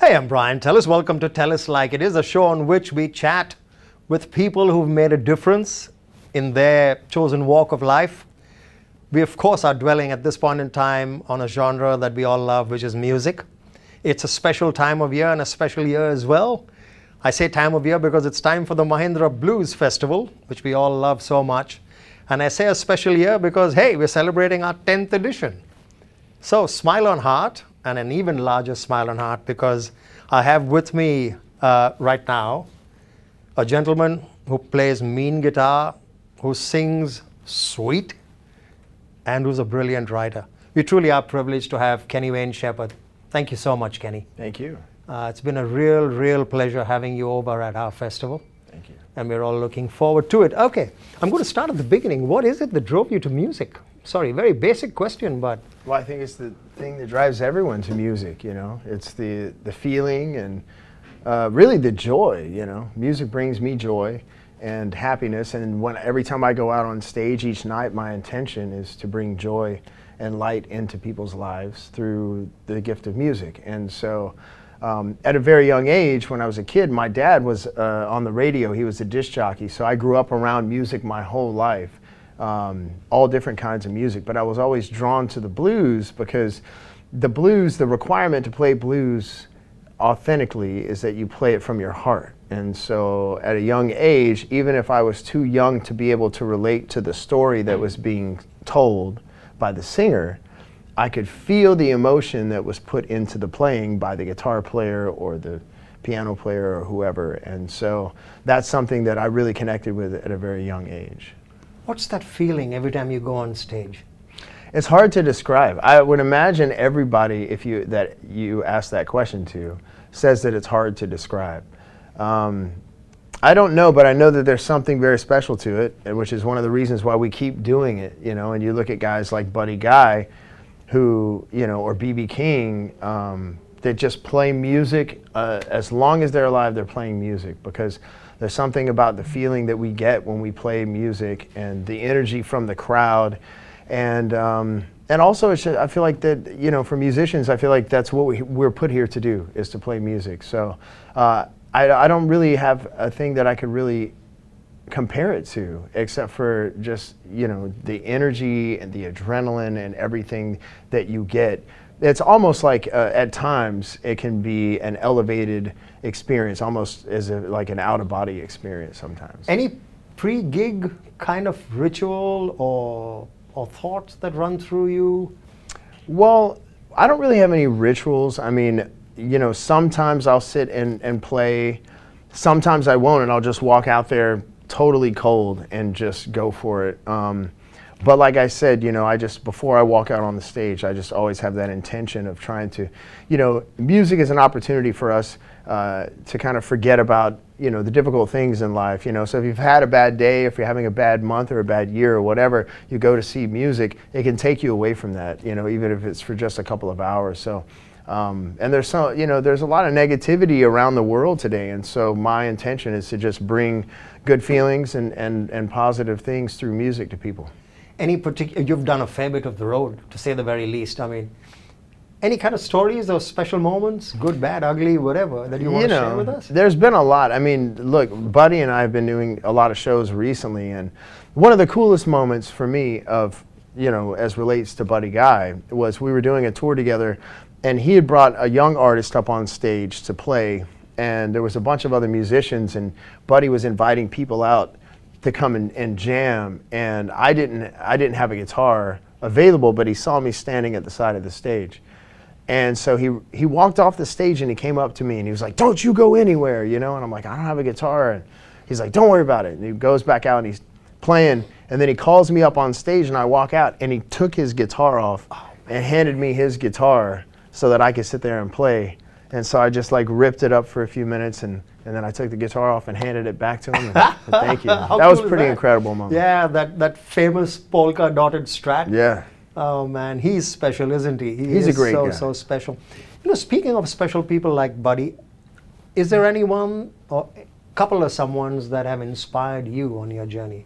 Hey, I'm Brian Tellis. Welcome to Tellis Like It Is, a show on which we chat with people who've made a difference in their chosen walk of life. We, of course, are dwelling at this point in time on a genre that we all love, which is music. It's a special time of year and a special year as well. I say time of year because it's time for the Mahindra Blues Festival, which we all love so much. And I say a special year because, hey, we're celebrating our 10th edition. So smile on heart, and an even larger smile on heart, because I have with me right now a gentleman who plays mean guitar, who sings sweet, and who's a brilliant writer. We truly are privileged to have Kenny Wayne Shepherd. Thank you so much, Kenny. Thank you. It's been a real pleasure having you over at our festival. Thank you. And we're all looking forward to it. Okay, I'm going to start at the beginning. What is it that drove you to music? Sorry, very basic question, but... Well, I think it's the thing that drives everyone to music, you know. It's the feeling and really the joy, you know. Music brings me joy and happiness, and every time I go out on stage each night, my intention is to bring joy and light into people's lives through the gift of music. And so at a very young age, when I was a kid, my dad was on the radio. He was a disc jockey, so I grew up around music my whole life, all different kinds of music. But I was always drawn to the blues because the blues, the requirement to play blues authentically is that you play it from your heart. And so at a young age, even if I was too young to be able to relate to the story that was being told by the singer, I could feel the emotion that was put into the playing by the guitar player or the piano player or whoever. And so that's something that I really connected with at a very young age. What's that feeling every time you go on stage? It's hard to describe. I would imagine everybody, that you ask that question to, says that it's hard to describe. I don't know, but I know that there's something very special to it, which is one of the reasons why we keep doing it. You know, and you look at guys like Buddy Guy, who, you know, or B.B. King, that just play music as long as they're alive. They're playing music because there's something about the feeling that we get when we play music and the energy from the crowd, and also I feel like that, you know, for musicians, I feel like that's what we're put here to do, is to play music. So I don't really have a thing that I could really compare it to, except for just, you know, the energy and the adrenaline and everything that you get. It's almost like at times it can be an elevated experience, almost as like an out-of-body experience sometimes. Any pre-gig kind of ritual or thoughts that run through you? Well, I don't really have any rituals. I mean, you know, sometimes I'll sit and play, sometimes I won't, and I'll just walk out there totally cold and just go for it. But like I said, you know, before I walk out on the stage, I just always have that intention of trying to, you know, music is an opportunity for us to kind of forget about, you know, the difficult things in life, you know. So if you've had a bad day, if you're having a bad month or a bad year or whatever, you go to see music, it can take you away from that, you know, even if it's for just a couple of hours. So, and there's a lot of negativity around the world today, and so my intention is to just bring good feelings and positive things through music to people. You've done a fair bit of the road, to say the very least. I mean, any kind of stories or special moments, good, bad, ugly, whatever, that you want to share with us? There's been a lot. I mean, look, Buddy and I have been doing a lot of shows recently, and one of the coolest moments for me of, you know, as relates to Buddy Guy, was we were doing a tour together, and he had brought a young artist up on stage to play, and there was a bunch of other musicians, and Buddy was inviting people out to come and jam, and I didn't have a guitar available, but he saw me standing at the side of the stage. And so he walked off the stage and he came up to me and he was like, "Don't you go anywhere," you know? And I'm like, "I don't have a guitar." And he's like, "Don't worry about it." And he goes back out and he's playing, and then he calls me up on stage and I walk out, and he took his guitar off and handed me his guitar so that I could sit there and play. And so I just like ripped it up for a few minutes, and then I took the guitar off and handed it back to him. And thank you. That was a pretty incredible moment. Yeah, that famous polka dotted Strat. Yeah. Oh man, he's special, isn't he? He's a great guy. So special. You know, speaking of special people like Buddy, is there anyone or a couple of someones that have inspired you on your journey?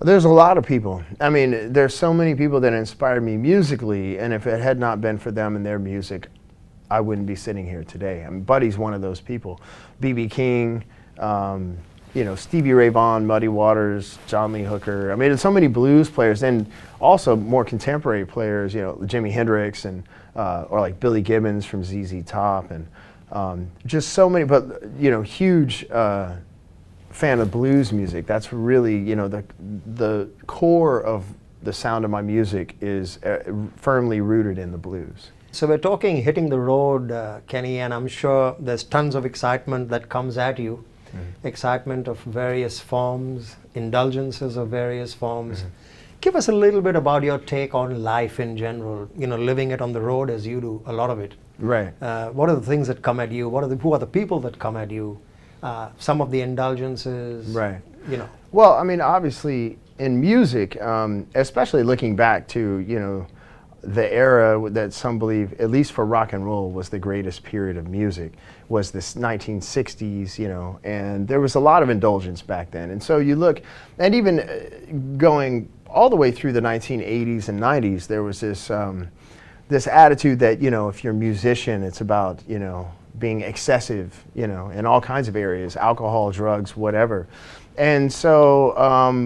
There's a lot of people. I mean, there's so many people that inspired me musically, and if it had not been for them and their music, I wouldn't be sitting here today. I mean, Buddy's one of those people. B.B. King, you know, Stevie Ray Vaughan, Muddy Waters, John Lee Hooker. I mean, there's so many blues players, and also more contemporary players, you know, Jimi Hendrix, and or like Billy Gibbons from ZZ Top, and just so many, but, you know, huge fan of blues music. That's really, you know, the core of the sound of my music is firmly rooted in the blues. So we're talking hitting the road, Kenny, and I'm sure there's tons of excitement that comes at you. Excitement of various forms, indulgences of various forms. Give us a little bit about your take on life in general, you know, living it on the road as you do, a lot of it. Right. What are the things that come at you? Who are the people that come at you? Some of the indulgences, Right. you know. Well, I mean, obviously in music, especially looking back to, you know, the era that some believe, at least for rock and roll, was the greatest period of music, was this 1960s, you know, and there was a lot of indulgence back then. And so you look, and even going all the way through the 1980s and 90s, there was this this attitude that, you know, if you're a musician, it's about, you know, being excessive, you know, in all kinds of areas, alcohol, drugs, whatever. And so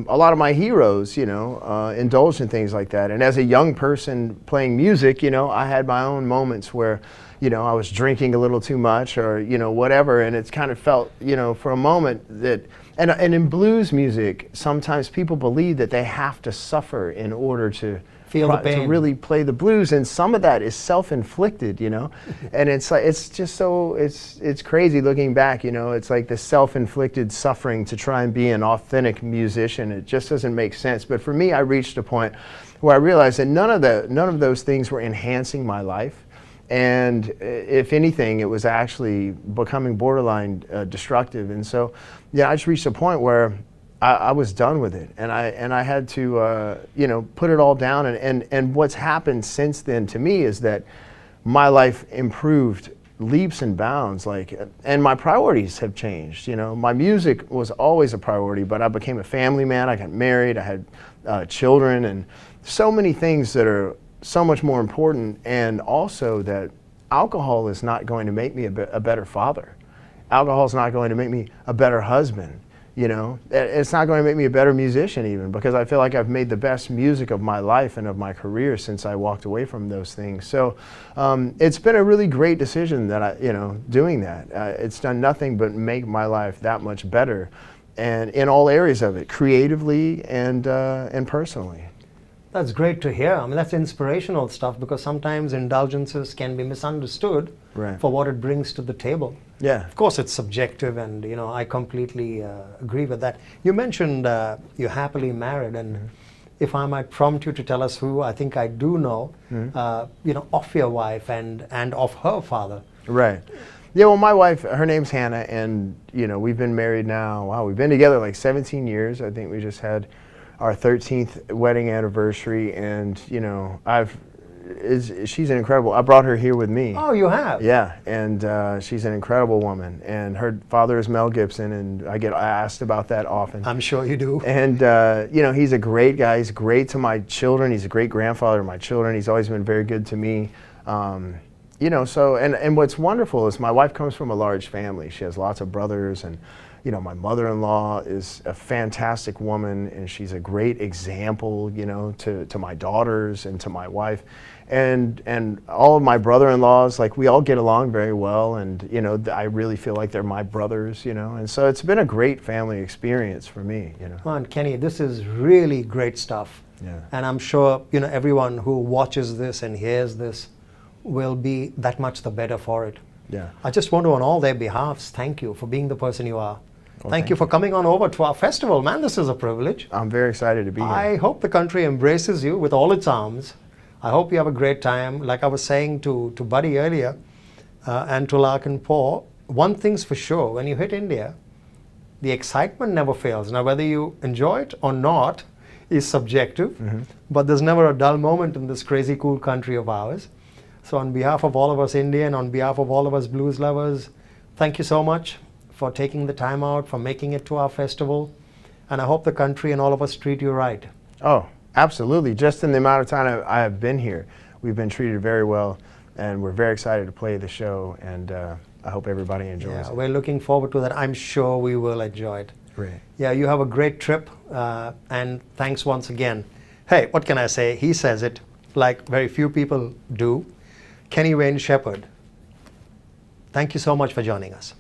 a lot of my heroes, you know, indulged in things like that. And as a young person playing music, you know, I had my own moments where, you know, I was drinking a little too much or, you know, whatever. And it's kind of felt, you know, for a moment that, and in blues music, sometimes people believe that they have to suffer in order to feel the pain, to really play the blues, and some of that is self-inflicted, you know. And it's like, it's just so, it's crazy looking back, you know. It's like the self-inflicted suffering to try and be an authentic musician. It just doesn't make sense. But for me, I reached a point where I realized that none of those things were enhancing my life, and if anything, it was actually becoming borderline destructive. And so, yeah, I just reached a point where I was done with it, and I had to you know, put it all down. And what's happened since then to me is that my life improved leaps and bounds, like, and my priorities have changed. You know, my music was always a priority, but I became a family man. I got married. I had children, and so many things that are so much more important. And also that alcohol is not going to make me a better father. Alcohol is not going to make me a better husband. You know, it's not going to make me a better musician even, because I feel like I've made the best music of my life and of my career since I walked away from those things. So it's been a really great decision that you know, doing that. It's done nothing but make my life that much better, and in all areas of it, creatively and personally. That's great to hear. I mean, that's inspirational stuff, because sometimes indulgences can be misunderstood for what it brings to the table. Yeah. Of course, it's subjective, and, you know, I completely agree with that. You mentioned you're happily married, and if I might prompt you to tell us who, I think I do know, you know, of your wife and of her father. Right. Yeah, well, my wife, her name's Hannah, and, you know, we've been married now, wow, we've been together like 17 years. I think we just had our 13th wedding anniversary, and, you know, she's an incredible, I brought her here with me. Oh, you have? Yeah, and she's an incredible woman, and her father is Mel Gibson, and I get asked about that often. I'm sure you do. And, you know, he's a great guy. He's great to my children. He's a great grandfather to my children. He's always been very good to me. You know, so, and what's wonderful is my wife comes from a large family. She has lots of brothers, and, you know, my mother-in-law is a fantastic woman, and she's a great example, you know, to my daughters and to my wife. And all of my brother-in-laws, like, we all get along very well, and, you know, I really feel like they're my brothers, you know, and so it's been a great family experience for me, you know. Well, and Kenny, this is really great stuff. Yeah. And I'm sure, you know, everyone who watches this and hears this will be that much the better for it. Yeah. I just want to, on all their behalves, thank you for being the person you are. Well, thank you for coming on over to our festival, man. This is a privilege. I'm very excited to be here. I hope the country embraces you with all its arms. I hope you have a great time. Like I was saying to Buddy earlier, and to Lark and Paul, one thing's for sure, when you hit India, the excitement never fails. Now, whether you enjoy it or not is subjective, but there's never a dull moment in this crazy cool country of ours. So on behalf of all of us Indian, on behalf of all of us blues lovers, thank you so much for taking the time out, for making it to our festival. And I hope the country and all of us treat you right. Oh, absolutely. Just in the amount of time I have been here, we've been treated very well. and we're very excited to play the show, and I hope everybody enjoys Yeah, it. we're looking forward to that. I'm sure we will enjoy it. Great. Yeah, you have a great trip, and thanks once again. Hey, what can I say? He says it like very few people do. Kenny Wayne Shepherd, thank you so much for joining us.